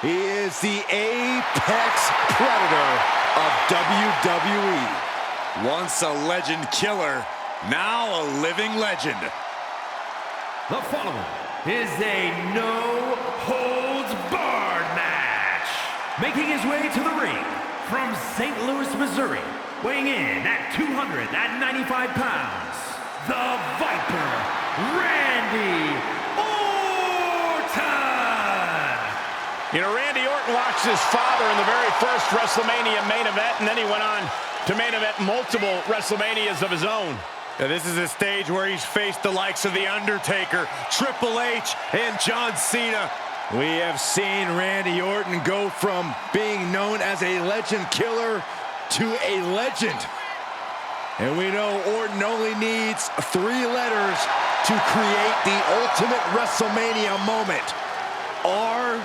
He is the apex predator of WWE. Once a legend killer, now a living legend. The following is a no-holds-barred match. Making his way to the ring from St. Louis, Missouri, weighing in at 295 pounds, the Viper, Randy Orton! You know, Randy Orton watched his father in the very first WrestleMania main event, and then he went on to main event multiple WrestleManias of his own. Now, this is a stage where he's faced the likes of The Undertaker, Triple H, and John Cena. We have seen Randy Orton go from being known as a legend killer to a legend. And we know Orton only needs 3 letters to create the ultimate WrestleMania moment. RKO.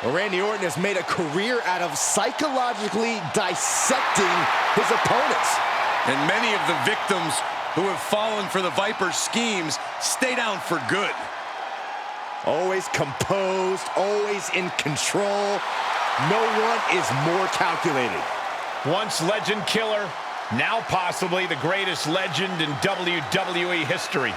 Well, Randy Orton has made a career out of psychologically dissecting his opponents. And many of the victims who have fallen for the Viper's schemes stay down for good. Always composed, always in control. No one is more calculated. Once legend killer, now possibly the greatest legend in WWE history.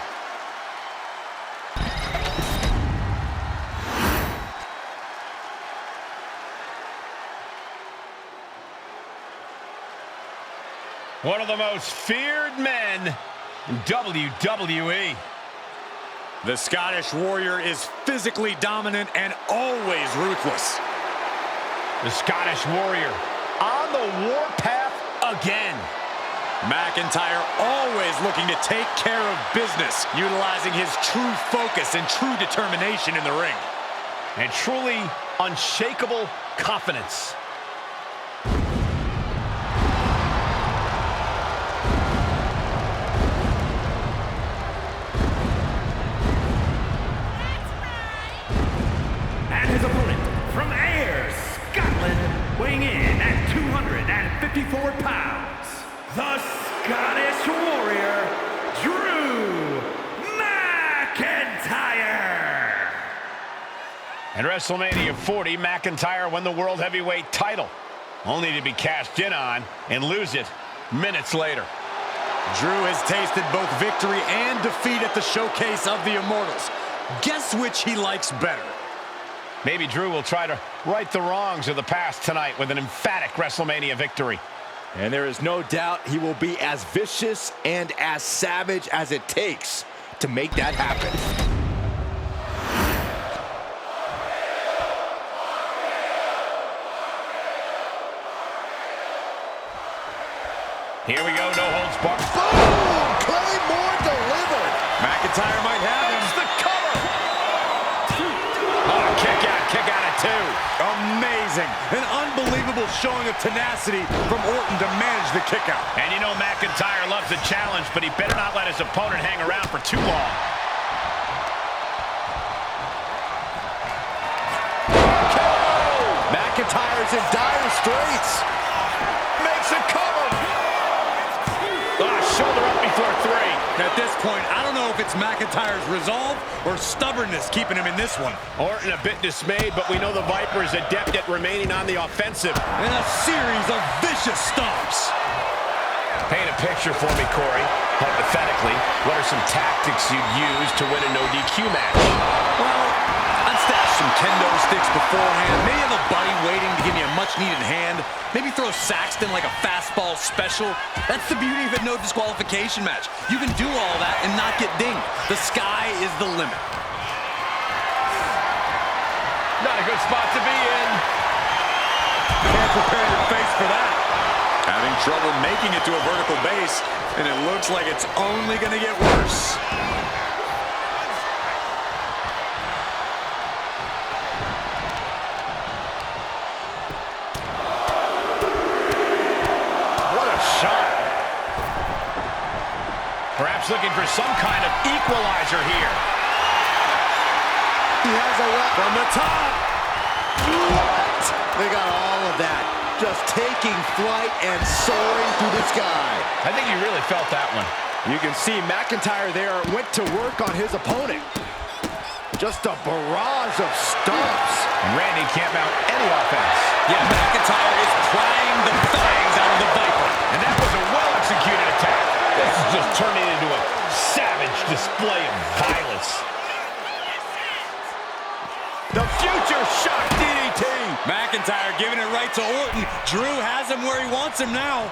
One of the most feared men in WWE. The Scottish Warrior is physically dominant and always ruthless. The Scottish Warrior on the warpath again. McIntyre always looking to take care of business, utilizing his true focus and true determination in the ring. And truly unshakable confidence. Weighing in at 254 pounds, the Scottish Warrior, Drew McIntyre. At WrestleMania 40, McIntyre won the World Heavyweight title, only to be cashed in on and lose it minutes later. Drew has tasted both victory and defeat at the Showcase of the Immortals. Guess which he likes better? Maybe Drew will try to right the wrongs of the past tonight with an emphatic WrestleMania victory. And there is no doubt he will be as vicious and as savage as it takes to make that happen. Here we go, no holds barred. Boom! Claymore delivered. McIntyre might have him. The cover. Oh, kick out at 2. Amazing. An unbelievable showing of tenacity from Orton to manage the kick out. And you know McIntyre loves a challenge, but he better not let his opponent hang around for too long. McIntyre's in dire straits. Makes a cover. Shoulder up before 3. At this point, I don't know if it's McIntyre's resolve or stubbornness keeping him in this one. Orton a bit dismayed, but we know the Viper is adept at remaining on the offensive. And a series of vicious stomps. Paint a picture for me, Corey. Hypothetically, what are some tactics you'd use to win a no DQ match? Well, I'd stash some kendo sticks beforehand. Maybe have a buddy waiting to give me a much-needed hand. Maybe throw Saxton like a fastball special. That's the beauty of a no disqualification match. You can do all that and not get dinged. The sky is the limit. Not a good spot to be in. Can't prepare your face for that. Having trouble making it to a vertical base, and it looks like it's only going to get worse. Perhaps looking for some kind of equalizer here. He has a left from the top. They got all of that. Just taking flight and soaring through the sky. I think he really felt that one. You can see McIntyre there went to work on his opponent. Just a barrage of stomps. And Randy can't mount any offense. Yeah, McIntyre is prying the fangs out of the Viper. And that was a well-executed attack. This is just turning into a savage display of violence. The future shock DDT. McIntyre giving it right to Orton. Drew has him where he wants him now.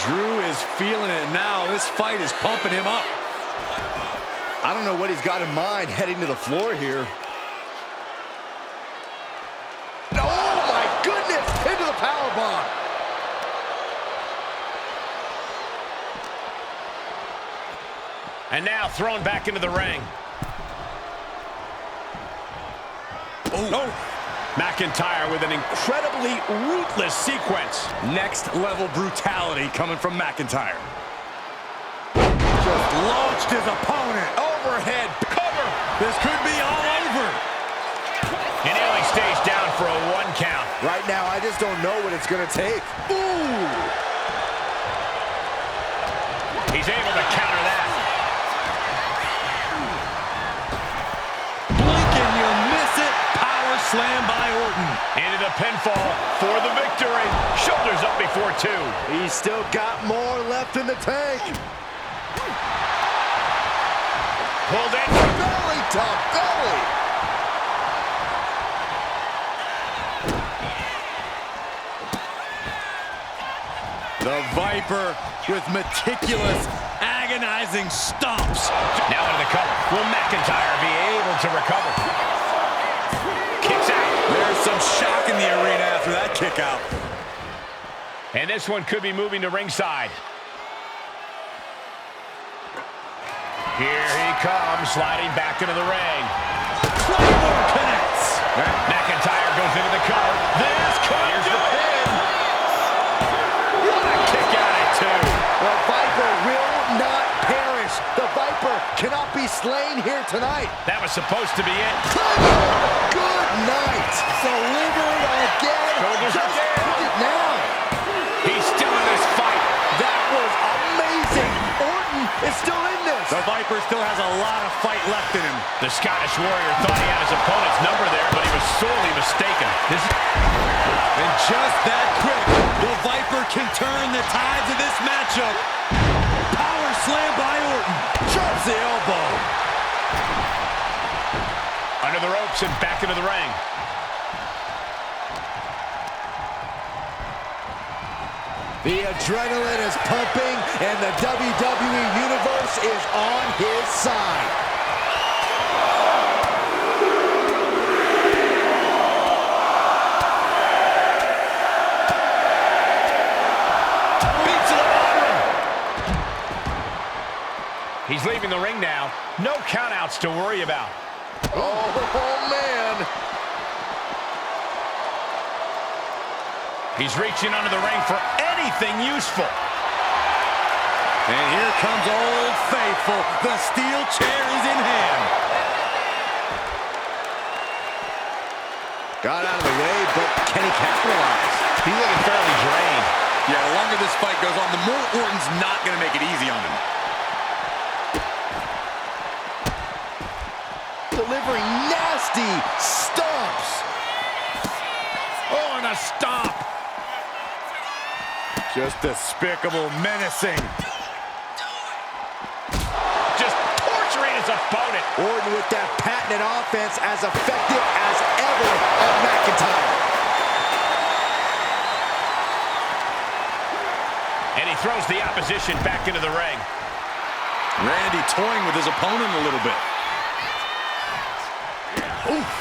Drew is feeling it now. This fight is pumping him up. I don't know what he's got in mind heading to the floor here. Oh my goodness! Into the powerbomb. And now thrown back into the ring. Oh, no. McIntyre with an incredibly ruthless sequence. Next level brutality coming from McIntyre. Just launched his opponent. Overhead cover. This could be all over. And he only stays down for a 1 count. Right now, I just don't know what it's going to take. Ooh! He's able to counter that. Blink and you'll miss it. Power slam by Orton. Into the pinfall for the victory. Shoulders up before 2. He's still got more left in the tank. Pulled in. Belly to belly. The Viper with meticulous, agonizing stomps. Now into the cover. Will McIntyre be able to recover? Kicks out. There's some shock in the arena after that kick out. And this one could be moving to ringside. Here he comes, sliding back into the ring. Claymore connects. McIntyre goes into the cover. This could do it. What a kick out at 2. The Viper will not perish. The Viper cannot be slain here tonight. That was supposed to be it. Good night. Delivered again. Shoulders Just again. took it now. He's still in this fight. That was amazing. Orton is still in this. The Viper still has a lot of fight left in him. The Scottish Warrior thought he had his opponent's number there, but he was sorely mistaken. And just that quick, the Viper can turn the tides of this matchup. Power slam by Orton. Drops the elbow. Under the ropes and back into the ring. The adrenaline is pumping, and the WWE Universe is on his side. Beats to the bottom. He's leaving the ring now. No countouts to worry about. Oh, man. He's reaching under the ring for anything useful. And here comes Old Faithful. The steel chair is in hand. Got out of the way, but can he capitalize? He's looking fairly drained. Yeah, the longer this fight goes on, the more Orton's not going to make it easy on him. Delivering nasty stomps. Oh, and a stomp. Just despicable, menacing. Just torturing his opponent. Orton with that patented offense as effective as ever on McIntyre. And he throws the opposition back into the ring. Randy toying with his opponent a little bit. Oof.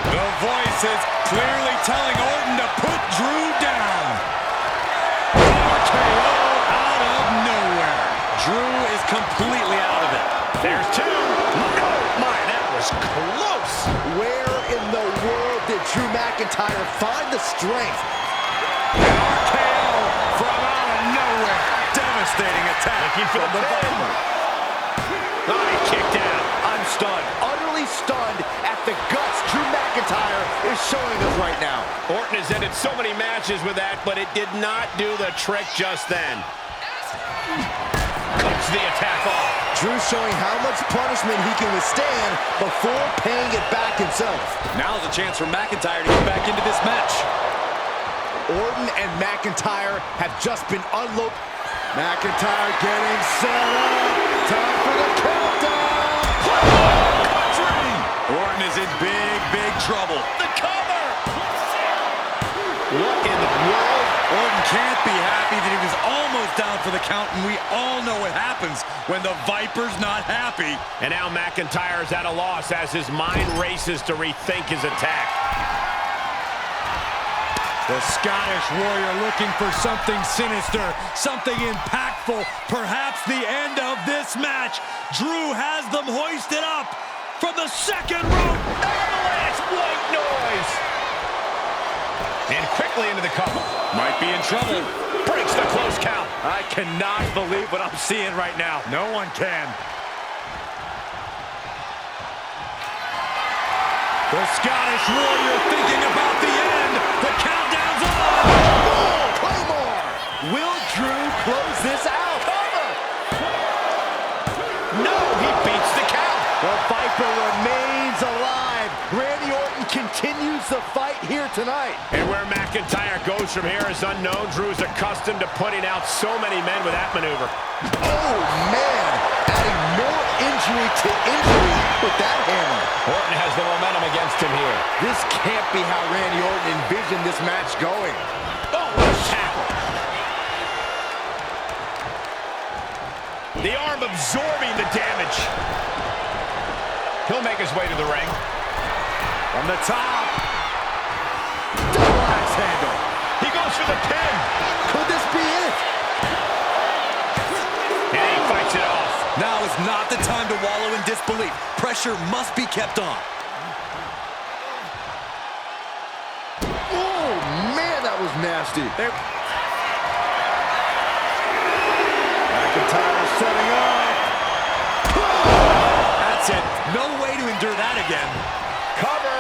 The voice is clearly telling Orton to put Drew down. RKO out of nowhere. Drew is completely out of it. There's 2. Oh, my, that was close. Where in the world did Drew McIntyre find the strength? An RKO from out of nowhere. Devastating attack. Looking for the Viper. Oh, he kicked out. I'm stunned, utterly stunned at the guts Drew McIntyre McIntyre is showing us right now. Orton has ended so many matches with that, but it did not do the trick just then. Cuts the attack off. Drew showing how much punishment he can withstand before paying it back himself. Now's a chance for McIntyre to get back into this match. Orton and McIntyre have just been unloaded. McIntyre getting set up. Time for the countdown. Orton is in big, big trouble. The cover! What in the world? Orton can't be happy that he was almost down for the count, and we all know what happens when the Viper's not happy. And now McIntyre's at a loss as his mind races to rethink his attack. The Scottish Warrior looking for something sinister, something impactful, perhaps the end of this match. Drew has them hoisted up from the second rope. Avalanche white noise! And quickly into the cover. Might be in trouble. Breaks the close count. I cannot believe what I'm seeing right now. No one can. The Scottish Warrior thinking about the end. The countdown's on. Oh, Claymore! Will Drew close this out? Cover! No, he beats the count. The Viper remains alive. Randy Orton continues the fight here tonight. And where McIntyre goes from here is unknown. Drew's accustomed to putting out so many men with that maneuver. Oh, man. Adding more injury to injury with that hammer. Orton has the momentum against him here. This can't be how Randy Orton envisioned this match going. Oh, what a tackle. The arm absorbing the damage. He'll make his way to the ring. From the top. Double axe handle. He goes for the pin. Could this be it? And he fights it off. Now is not the time to wallow in disbelief. Pressure must be kept on. Oh, man, that was nasty. McIntyre setting up. That's it. No way to endure that again. Cover.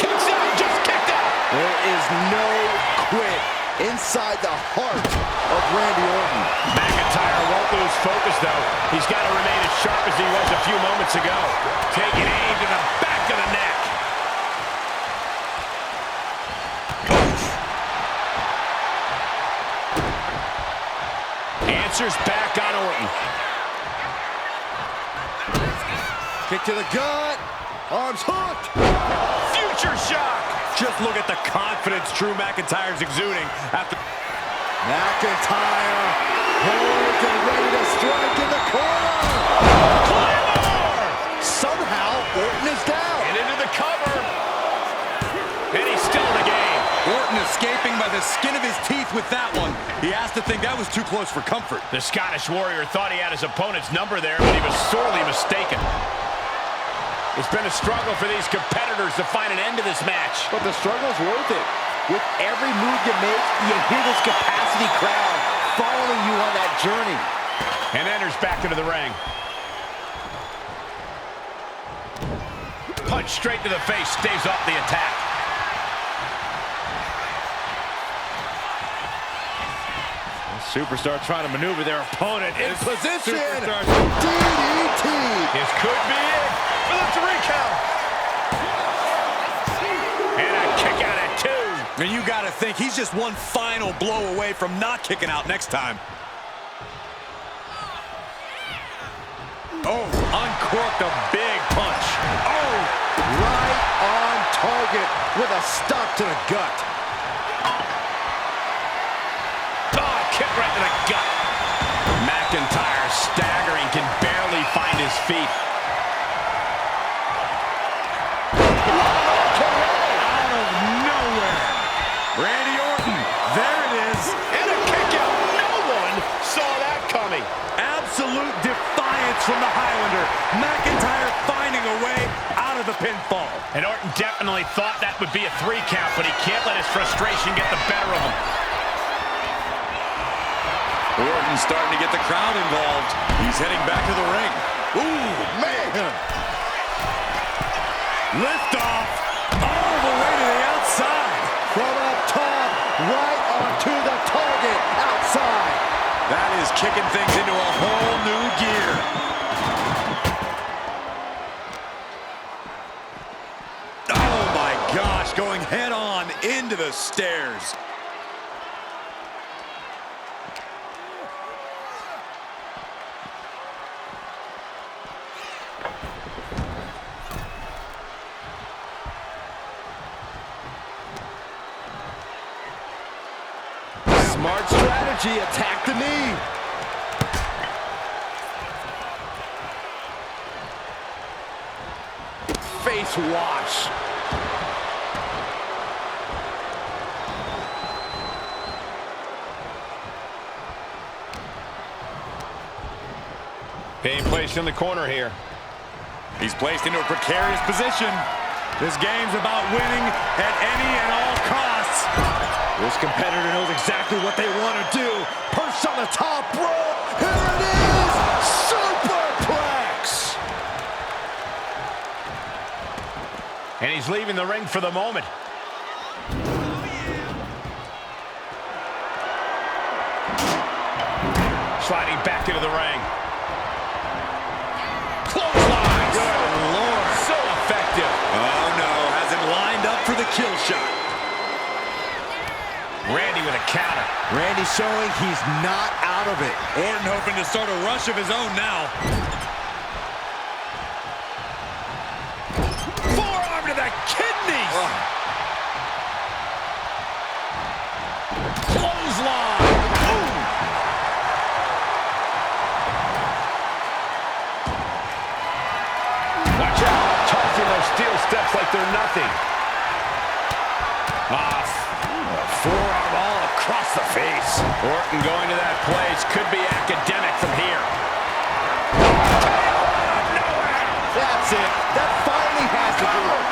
Kicks out, just kicked out. There is no quit inside the heart of Randy Orton. McIntyre won't lose focus, though. He's got to remain as sharp as he was a few moments ago. Taking aim to the back of the neck. Answers back on Orton. Kick to the gut. Arms hooked. Future shock. Just look at the confidence Drew McIntyre's exuding after... McIntyre poised and ready to strike in the corner. Claymore. Somehow, Orton is down. And into the cover. And he's still in the game. Orton escaping by the skin of his teeth with that one. He has to think that was too close for comfort. The Scottish Warrior thought he had his opponent's number there, but he was sorely mistaken. It's been a struggle for these competitors to find an end to this match. But the struggle's worth it. With every move you make, you hear this capacity crowd following you on that journey. And enters back into the ring. Punch straight to the face, staves off the attack. Superstar trying to maneuver their opponent in position. Superstar. DDT. This could be it for the 3 count. And a kick out at 2. And you gotta think he's just one final blow away from not kicking out next time. Oh, uncorked a big punch. Oh, right on target with a stop to the gut. Oh, kick right to the gut. McIntyre staggering, can barely find his feet. Out of nowhere. Randy Orton, there it is. And a kick out. No one saw that coming. Absolute defiance from the Highlander. McIntyre finding a way out of the pinfall. And Orton definitely thought that would be a 3 count, but he can't let his frustration get the better of him. Orton's starting to get the crowd involved. He's heading back to the ring. Ooh, man. Lift off. All the way to the outside. From up top, right onto the target. Outside. That is kicking things into a whole new gear. Oh my gosh, going head on into the stairs. Smart strategy, attack the knee. Face wash. Being placed in the corner here. He's placed into a precarious position. This game's about winning at any and all costs. This competitor knows exactly what they want to do. Perched on the top rope. Here it is! Superplex! And he's leaving the ring for the moment. Sliding back into the ring. Clothesline! Good Lord. So effective. Oh no, has him lined up for the kill shot. Randy with a counter. Randy showing he's not out of it. Orton hoping to start a rush of his own now. Forearm to the kidneys! Clothesline! Boom! Watch out. Tossing those steel steps like they're nothing. Forearm all across the face. Orton going to that place. Could be academic from here. That's it. That finally has to do it.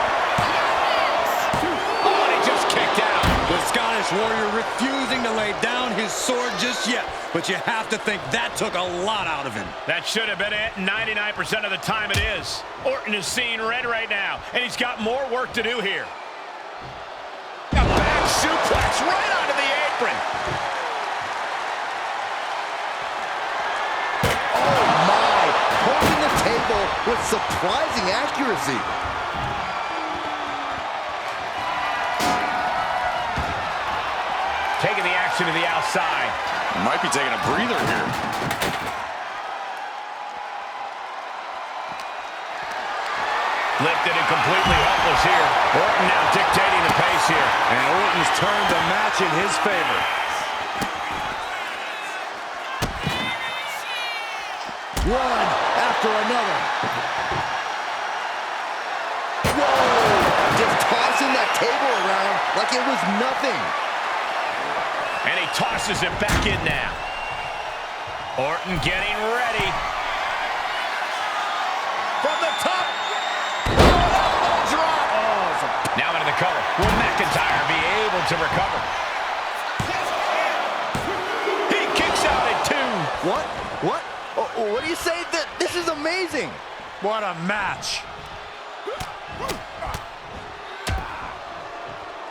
Oh, and he just kicked out. The Scottish Warrior refusing to lay down his sword just yet. But you have to think that took a lot out of him. That should have been it. 99% of the time it is. Orton is seeing red right now, and he's got more work to do here. A back suplex right onto the apron. Oh my! Holding the table with surprising accuracy. Taking the action to the outside. Might be taking a breather here. Lifted and completely helpless here. Orton now dictating the pace here. And Orton's turned the match in his favor. One after another. Whoa! Just tossing that table around like it was nothing. And he tosses it back in now. Orton getting ready. From the top. Drop. Oh, now into the cover. Will McIntyre be able to recover? He kicks out at 2. What? What? What do you say? This is amazing. What a match.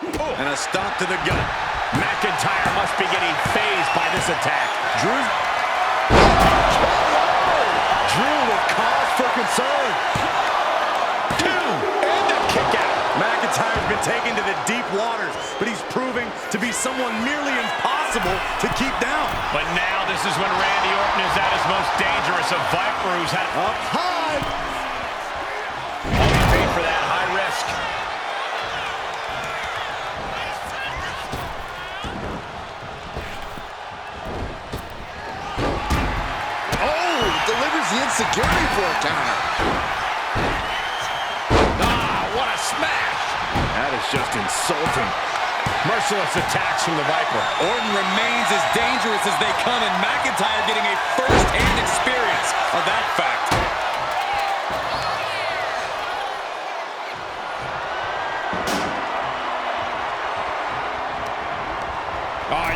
And a stop to the gut. McIntyre must be getting phased by this attack. Drew with cause for concern. 2, and a kick out. McIntyre's been taken to the deep waters, but he's proving to be someone nearly impossible to keep down. But now this is when Randy Orton is at his most dangerous. A Viper who's had Up high. he paid for that high risk. Delivers the insecurity for a counter. What a smash. That is just insulting. Merciless attacks from the Viper. Orton remains as dangerous as they come, and McIntyre getting a first-hand experience of that fact.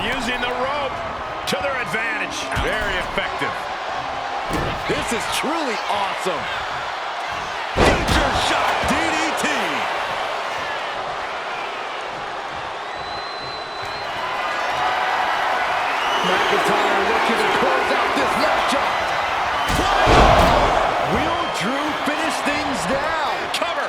Using the rope to their advantage. Very effective. This is truly awesome. Future shot DDT. McIntyre looking to close out this matchup. Will Drew finish things down? Cover.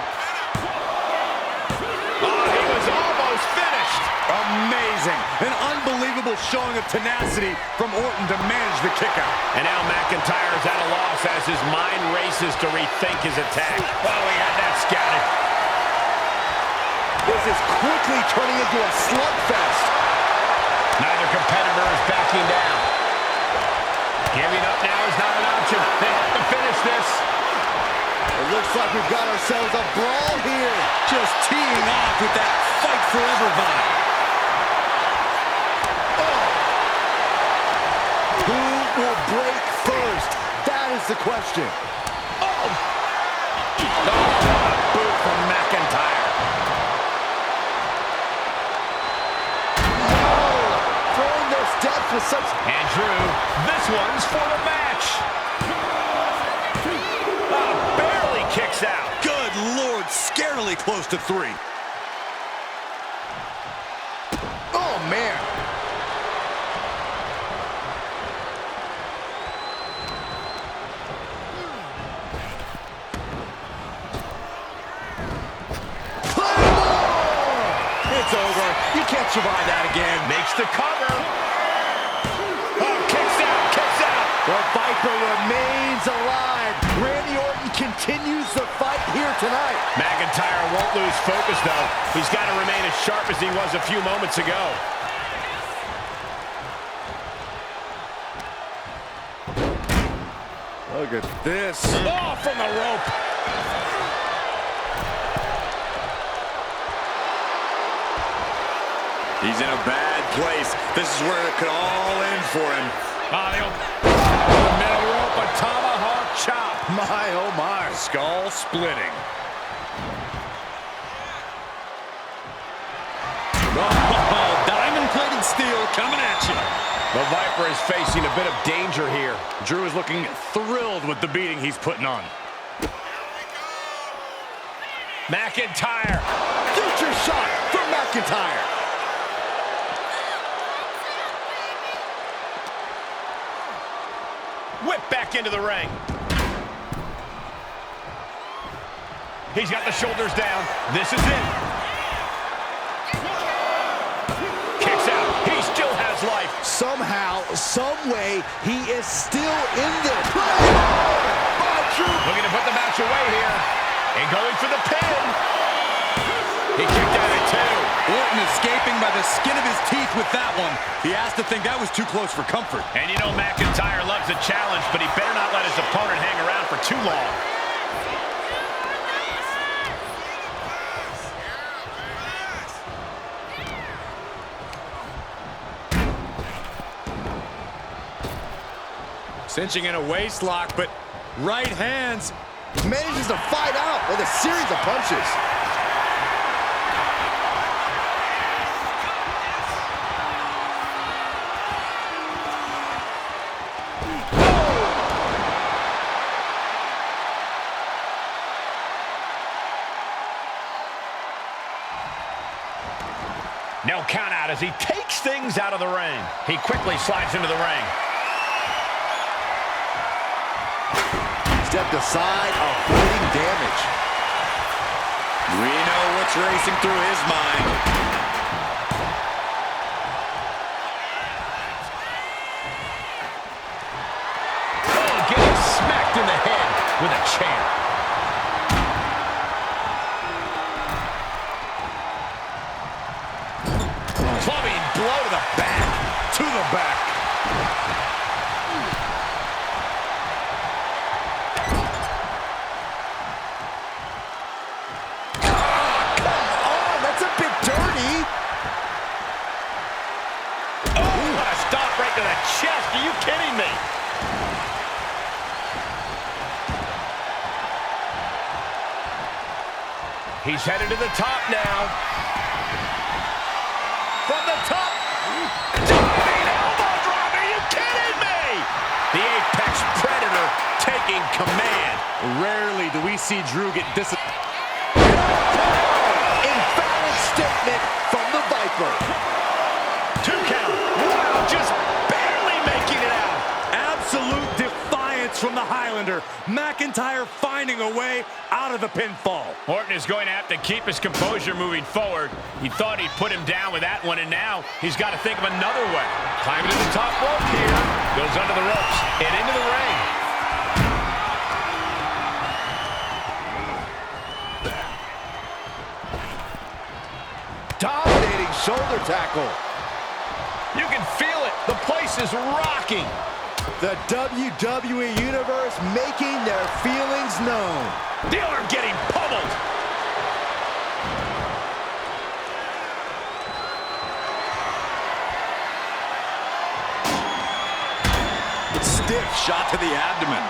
Oh, he was almost finished. Amazing. An unbelievable showing of tenacity from Orton to manage the kick out. And now McIntyre is at a loss as his mind races to rethink his attack. Oh, he had that scouted. This is quickly turning into a slugfest. Neither competitor is backing down. Giving up now is not an option. They have to finish this. It looks like we've got ourselves a brawl here. Just teeing off with that fight forever vibe. Who will break first? That is the question. Oh, boot from McIntyre. Throwing those steps with such... And Drew, this one's for the match. Oh, barely kicks out. Good Lord, scarily close to 3. Oh, man. It's over. You can't survive that again. Makes the cover. Oh, kicks out, kicks out. The Viper remains alive. Randy Orton continues the fight here tonight. McIntyre won't lose focus, though. He's got to remain as sharp as he was a few moments ago. Look at this. Oh, from the rope. He's in a bad place. This is where it could all end for him. Oh, the middle rope, a tomahawk chop. My, oh my. Skull splitting. Oh, diamond-plated steel coming at you. The Viper is facing a bit of danger here. Drew is looking thrilled with the beating he's putting on. McIntyre. Future shot from McIntyre. Whip back into the ring. He's got the shoulders down. This is it. Kicks out. He still has life. Somehow, some way, he is still in this. Oh, looking to put the match away here. And going for the pin. He kicked out at 2. Orton escaping by the skin of his teeth with that one. He has to think that was too close for comfort. And you know McIntyre loves a challenge, but he better not let his opponent hang around for too long. Cinching in a waist lock, but right hands. Manages to fight out with a series of punches. No count out as he takes things out of the ring. He quickly slides into the ring. Stepped aside, avoiding damage. We know what's racing through his mind. Oh, getting smacked in the head with a chair. Clubbing blow to the back. To the back. To the chest. Are you kidding me? He's headed to the top now. From the top. Diving elbow drop. Are you kidding me? The Apex Predator taking command. Rarely do we see Drew get Emphatic statement from the Viper. 2 count. Wow, just barely. Absolute defiance from the Highlander. McIntyre finding a way out of the pinfall. Orton is going to have to keep his composure moving forward. He thought he'd put him down with that one, and now he's got to think of another way. Climbing to the top rope here. Goes under the ropes and into the ring. Dominating shoulder tackle. You can feel it. The place is rocking. The WWE Universe making their feelings known. The arm getting pummeled. Stiff shot to the abdomen.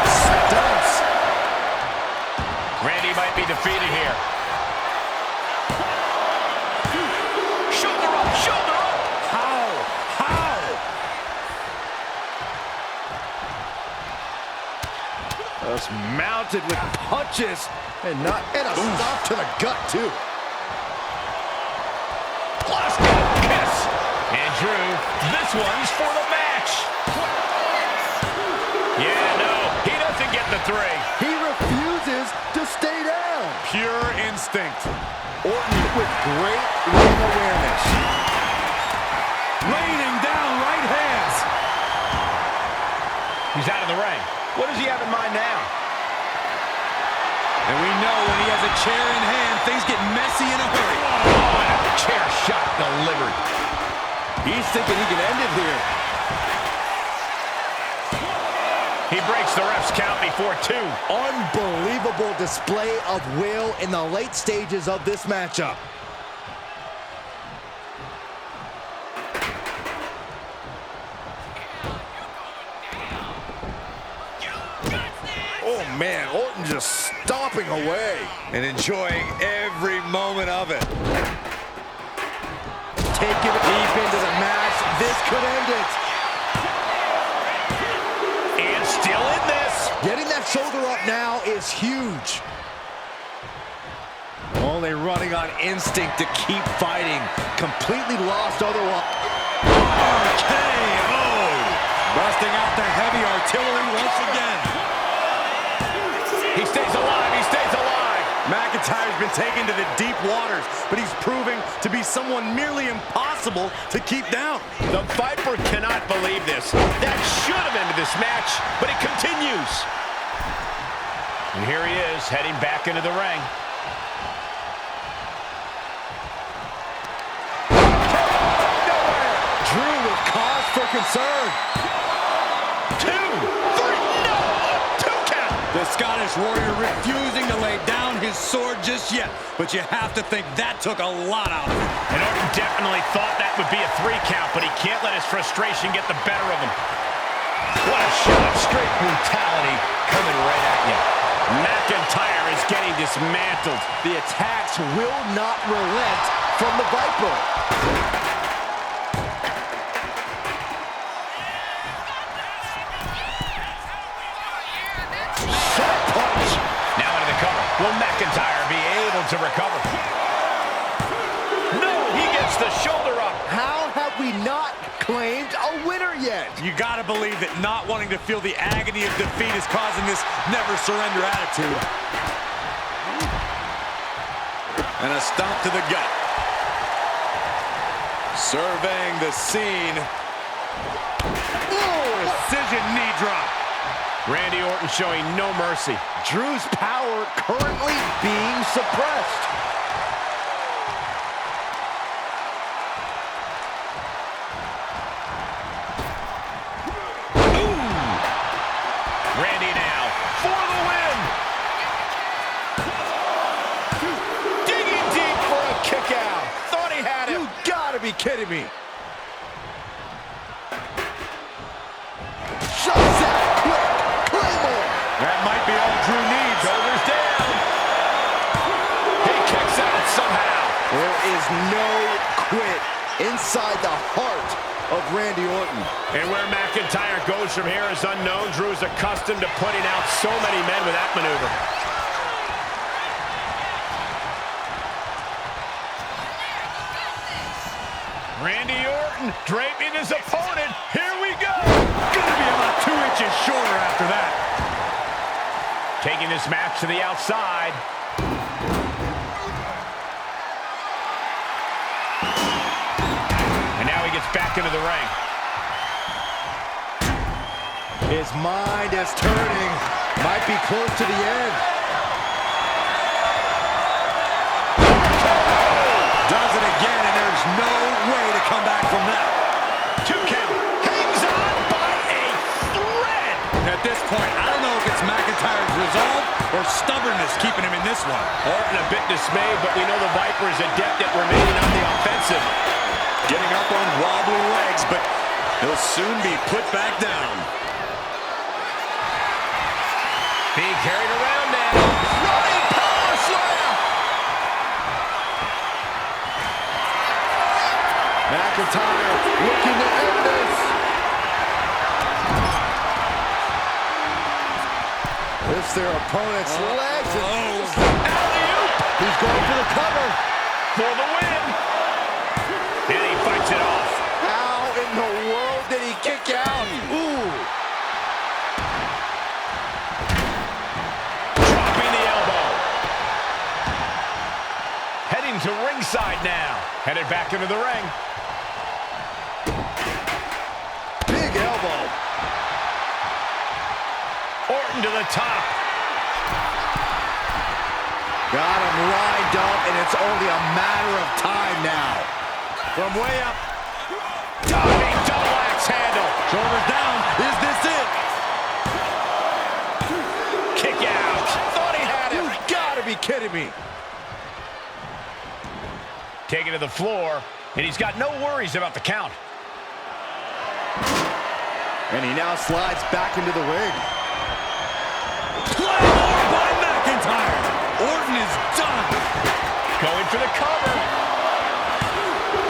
Stunts. Randy might be defeated here. Shoulder up, shoulder up. How? Just mounted with punches and a stop to the gut too. Glasgow kiss. And Drew, this one's for the match. Yeah, no, he doesn't get the 3. He refuses to stay down. Pure instinct. Orton with great ring awareness. Raining down right hands. He's out of the ring. What does he have in mind now? And we know when he has a chair in hand, things get messy in a hurry. Oh, and a chair shot delivered. He's thinking he can end it here. He breaks the ref's count before 2. Unbelievable display of will in the late stages of this matchup. Oh man, Orton just stomping away and enjoying every moment of it. Taking it deep into the match, this could end it. And still in this. Getting that shoulder up now is huge. Only running on instinct to keep fighting. Completely lost otherwise. RKO! Busting out the heavy artillery once again. He stays alive, he stays alive. McIntyre's been taken to the deep waters, but he's proving to be someone nearly impossible to keep down. The Viper cannot believe this. That should have ended this match, but it continues. And here he is, heading back into the ring. Drew with cause for concern. 2, 3, no! A 2 count! The Scottish Warrior refusing to lay down his sword just yet, but you have to think that took a lot out of him. And Orton definitely thought that would be a 3 count, but he can't let his frustration get the better of him. What a shot, straight brutality coming right at you. McIntyre is getting dismantled. The attacks will not relent from the Viper. Shot punch. Now into the cover. Will McIntyre be able to recover? No, he gets the shoulder up. How have we not claimed a winner yet? You gotta believe that not wanting to feel the agony of defeat is causing this never surrender attitude. And a stomp to the gut. Surveying the scene. Ooh, precision knee drop. Randy Orton showing no mercy. Drew's power currently being suppressed. Randy now for the win. Digging deep for a kick out. Thought he had it. You gotta be kidding me. Shots out quick. Claymore. That might be all Drew needs. Shoulders down. He kicks out somehow. There is no quit inside the heart of Randy Orton. And where McIntyre goes from here is unknown. Drew's accustomed to putting out so many men with that maneuver. Randy Orton Orton draping his opponent. Here we go. Gonna be about 2 inches shorter after that. Taking this match to the outside. And now he gets back into the ring. His mind is turning. Might be close to the end. Does it again, and there's no way to come back from that. 2 count. Hangs on by a thread. At this point, I don't know if it's McIntyre's resolve or stubbornness keeping him in this one. Orton a bit dismayed, but we know the Viper is adept at remaining on the offensive. Getting up on wobbly legs, but he'll soon be put back down. Being carried around now. Running power slam. McIntyre looking to end this. Lifts their opponent's legs. Alley-oop. He's going for the cover. For the win. And he fights it off. How in the world did he kick out? Ooh. Dropping the elbow. Heading to ringside now. Headed back into the ring. Big elbow. Orton to the top. Got him lined up, and it's only a matter of time now. From way up. Diving double axe handle. Shoulders down. Is this it? Kick out. Thought he had him. You gotta be kidding me. Taken to the floor, and he's got no worries about the count. And he now slides back into the ring. Claymore by McIntyre. Orton is done. Going for the cover.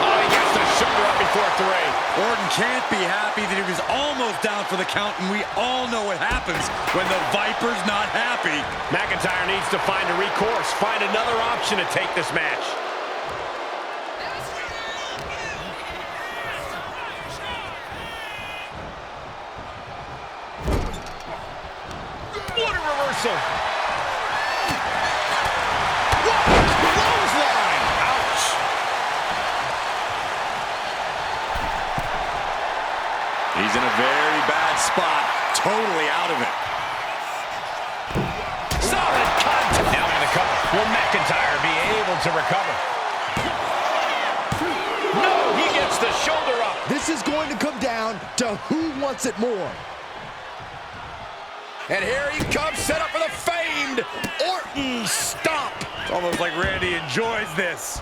Oh, he gets the shoulder up before 3. Orton can't be happy that he was almost down for the count, and we all know what happens when the Viper's not happy. McIntyre needs to find a recourse, find another option to take this match. What a reversal. What a clothesline. Ouch. He's in a very bad spot, totally out of it. Solid contact. Now in the cover. Will McIntyre be able to recover? No, he gets the shoulder up. This is going to come down to who wants it more. And here he comes, set up for the famed Orton stomp. It's almost like Randy enjoys this.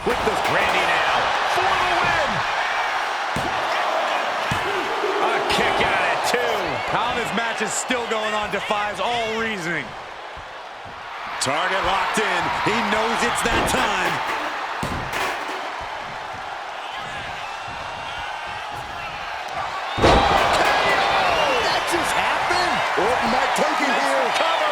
With this Randy now for the win. A kick out at 2. How this match is still going on defies all reasoning. Target locked in. He knows it's that time. Orton might take it here. Cover.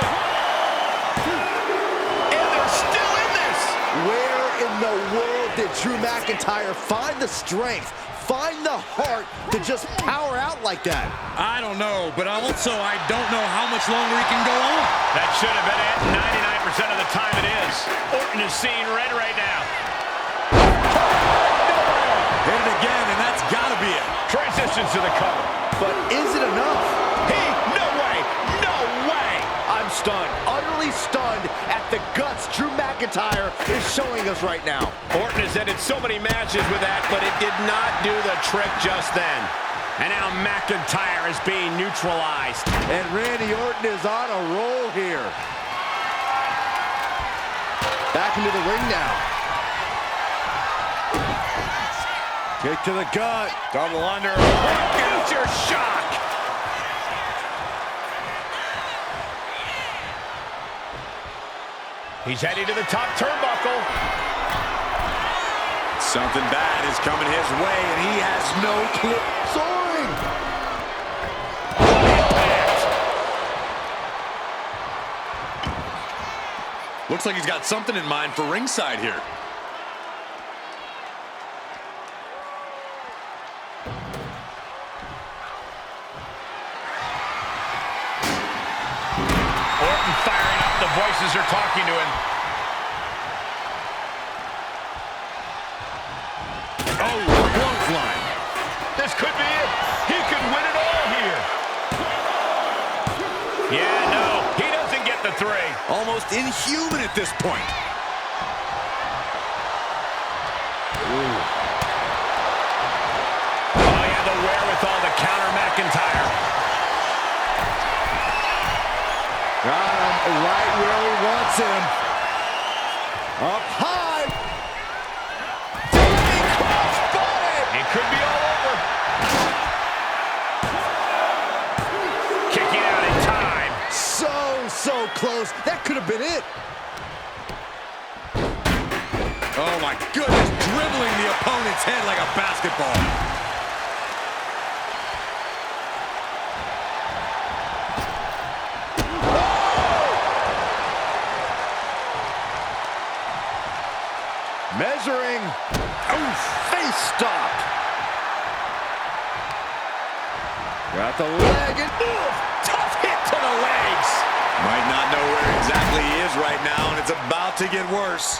And they're still in this. Where in the world did Drew McIntyre find the strength, find the heart to just power out like that? I don't know, but also I don't know how much longer he can go on. That should have been it. 99% of the time it is. Orton is seeing red right now. Hit it again, and that's got to be it. Transitions to the cover. But is it enough? No way. No way. I'm stunned, utterly stunned at the guts Drew McIntyre is showing us right now. Orton has ended so many matches with that, but it did not do the trick just then. And now McIntyre is being neutralized. And Randy Orton is on a roll here. Back into the ring now. Kick to the gut. Double under. Future shock. He's heading to the top turnbuckle. Something bad is coming his way, and he has no clue. Soaring. Looks like he's got something in mind for ringside here. voices are talking to him. Oh, clothesline. This could be it. He could win it all here. Yeah, no, he doesn't get the 3. Almost inhuman at this point. Ooh. Oh, yeah, the wherewithal to counter McIntyre. Got him right where he wants him. Up high. Diving crossbody. It could be all over. Kicking out in time. So close. That could have been it. Oh my goodness, dribbling the opponent's head like a basketball. Measuring. Oof, face stop. Got the leg and Tough hit to the legs. Might not know where exactly he is right now, and it's about to get worse.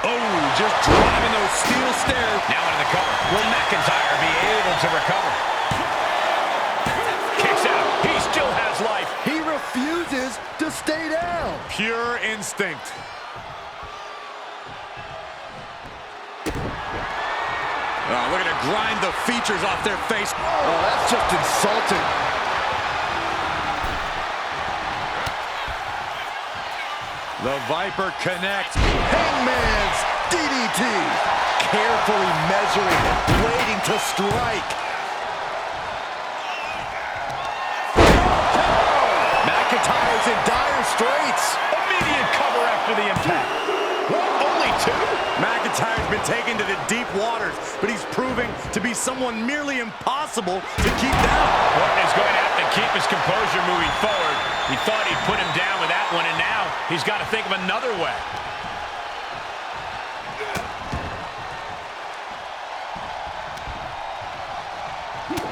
Oh, just driving those steel stairs. Now into the cover. Will McIntyre be able to recover? Kicks out. He still has life. he refuses to stay down. Pure instinct. Oh, look at her grind the features off their face. Oh, that's just insulting. The Viper connects. Hangman's DDT. Carefully measuring, waiting to strike. McIntyre's in dire straits. Immediate cover after the impact. What? Only 2? McIntyre's been taken to the deep waters, but he's proving to be someone merely impossible to keep down. Orton is going to have to keep his composure moving forward. He thought he'd put him down with that one, and now he's got to think of another way.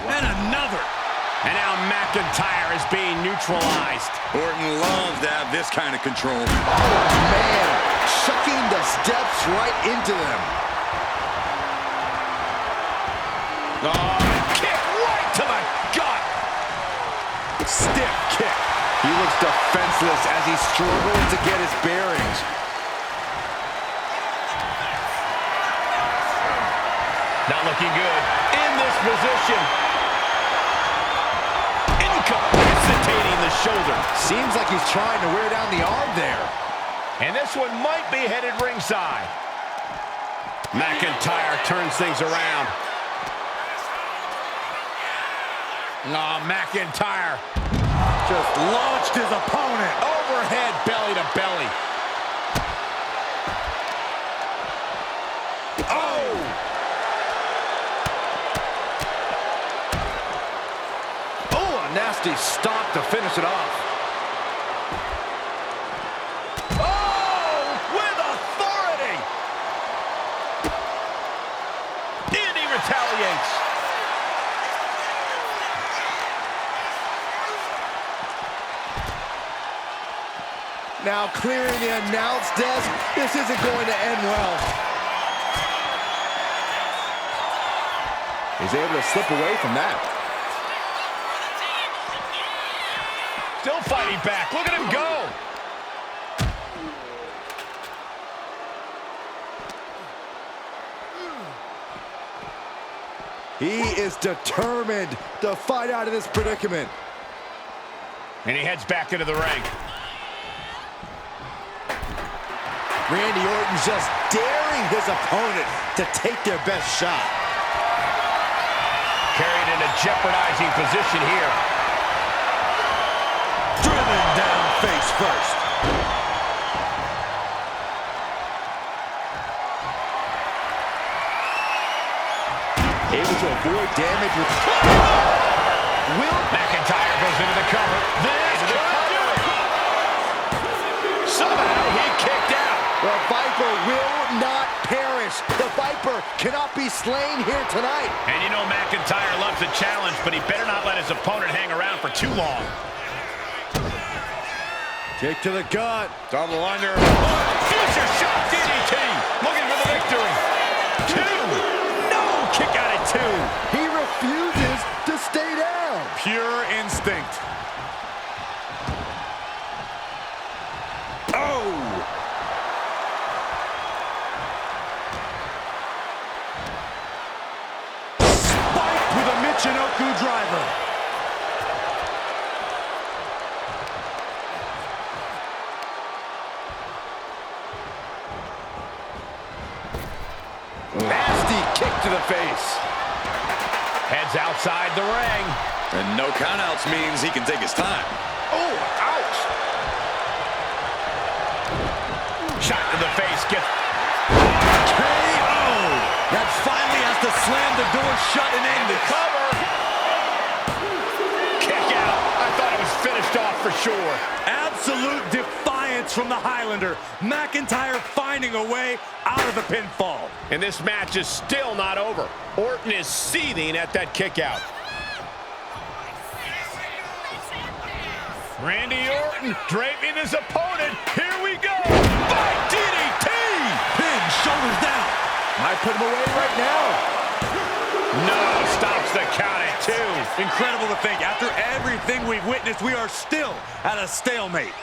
And another. And now McIntyre is being neutralized. Orton loves to have this kind of control. Oh, man. Chucking the steps right into them. Oh, kick right to the gut. Stiff kick. He looks defenseless as he struggles to get his bearings. Not looking good. In this position. Incapacitating the shoulder. Seems like he's trying to wear down the arm there. And this one might be headed ringside. McIntyre turns things around. Oh, McIntyre Just launched his opponent. overhead belly to belly. Oh! Oh, a nasty stop to finish it off. Oh! With authority! And he retaliates. Now clearing the announce desk. This isn't going to end well. He's able to slip away from that. Still fighting back. Look at him go. He is determined to fight out of this predicament. And he heads back into the ring. Randy Orton just daring his opponent to take their best shot. Carried in a jeopardizing position here. Driven down face first. Able to avoid damage with... Will McIntyre goes into the cover. This could do it. Somehow he kicked out. The Viper will not perish. The Viper Viper cannot be slain here tonight. And you know McIntyre loves a challenge, but he better not let his opponent hang around for too long. Kick to the gut. Double under. Future shot DDT. Looking for the victory. 2. No, kick out at 2. He refuses to stay down. Pure instinct. Oh! Spiked with a Michinoku driver. Nasty kick to the face. Heads outside the ring. And no countouts means he can take his time. Oh, ouch! Shot to the face. Gets KO! That finally has to slam the door shut and end it. cover. Kick out. I thought it was finished off for sure. Absolute defiance from the Highlander. McIntyre finding a way out of the pinfall. And this match is still not over. Orton is seething at that kick out. Randy Orton draping his opponent. Here we go. By DDT. Pin, shoulders down. Might put him away right now. No, stops the count at 2. Incredible to think, after everything we've witnessed, we are still at a stalemate.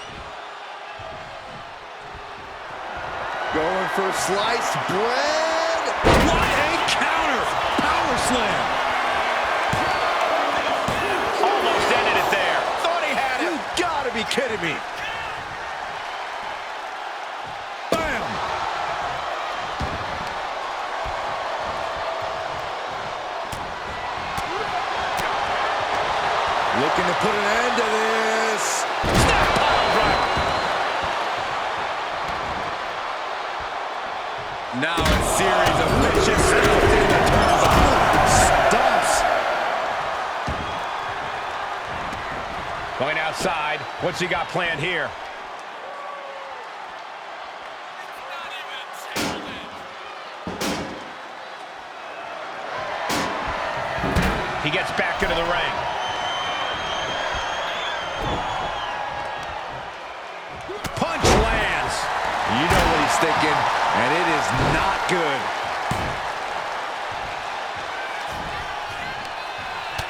Going for sliced bread. What a counter! Power slam. Almost ended it there. Thought he had it. You gotta be kidding me. Bam! Looking to put an end to this. Snap pile driver. Now a series of vicious stomps in the Stumps. Going outside. What's he got planned here? He gets back into the ring. Punch lands. You know what he's thinking, and it is not good.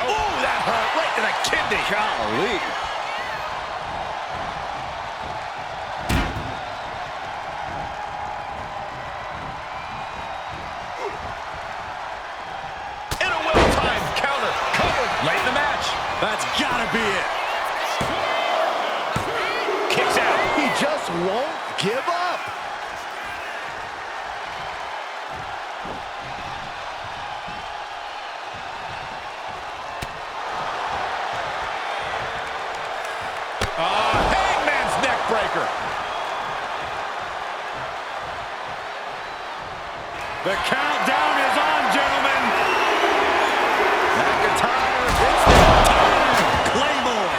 Oh, that hurt right to the kidney. Golly. In a well-timed counter. Covered. Late in the match. That's gotta be it. Kicks out. He just won't give up. Hangman's neck breaker. The countdown is on, gentlemen. McIntyre hits the time. Claymore.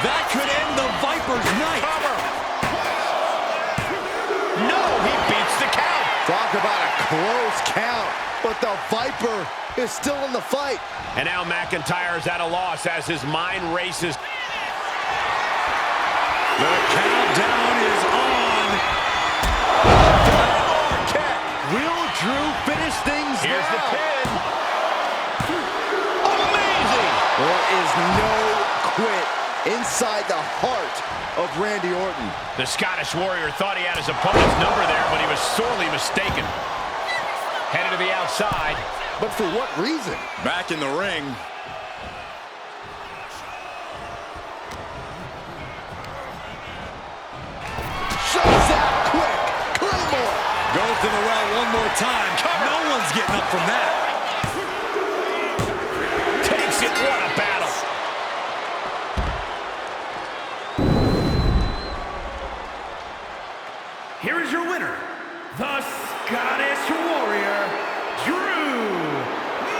That could end the Viper's night. Cover. No, he beats the count. Talk about a close count, but the Viper is still in the fight. And now McIntyre is at a loss as his mind races. The countdown is on. Kick. Will Drew finish things Here's now? the pin. Amazing. There is no quit inside the heart of Randy Orton. The Scottish Warrior thought he had his opponent's number there, but he was sorely mistaken. Headed to the outside. But for what reason? Back in the ring. Shows out quick. Claymore. Goes to the well one more time. No one's getting up from that. Takes it. What a battle. Here is your winner, the Scottish Warrior, Drew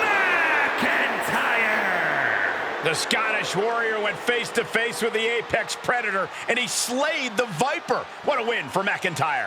McIntyre. The Scottish Warrior went face-to-face with the Apex Predator, and he slayed the Viper. What a win for McIntyre.